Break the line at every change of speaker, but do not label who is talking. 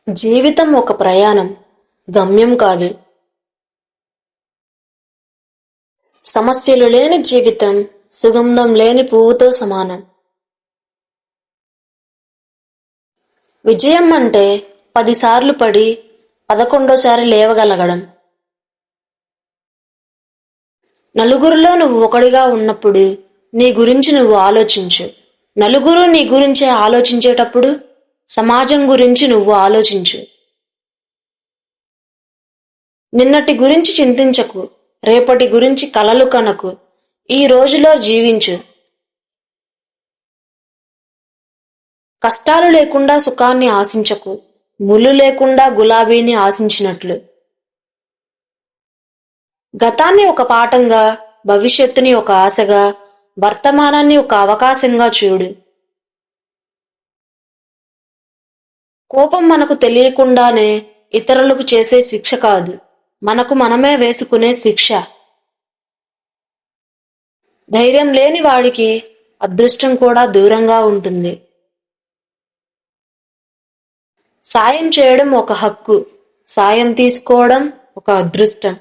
జీవితం ఒక ప్రయాణం, గమ్యం కాదు. సమస్యలు లేని జీవితం సుగంధం లేని పువ్వుతో సమానం. విజయం అంటే 10 సార్లు పడి 11వ సారి లేవగలగడం. నలుగురిలో నువ్వు ఒకడిగా ఉన్నప్పుడు నీ గురించి నువ్వు ఆలోచించు. నలుగురు నీ గురించే ఆలోచించేటప్పుడు సమాజం గురించి నువ్వు ఆలోచించు. నిన్నటి గురించి చింతించకు, రేపటి గురించి కలలు కనకు. ఈ రోజులో జీవించు. కష్టాలు లేకుండా సుఖాన్ని ఆశించకు, ముళ్ళు లేకుండా గులాబీని ఆశించినట్లు. గతాన్ని ఒక పాఠంగా, భవిష్యత్తుని ఒక ఆశగా, వర్తమానాన్ని ఒక అవకాశంగా చూడు. కోపం మనకు తెలియకుండానే ఇతరులకు చేసే శిక్ష కాదు, మనకు మనమే వేసుకునే శిక్ష. ధైర్యం లేని వాడికి అదృష్టం కూడా దూరంగా ఉంటుంది. సాయం చేయడం ఒక హక్కు, సాయం తీసుకోవడం ఒక అదృష్టం.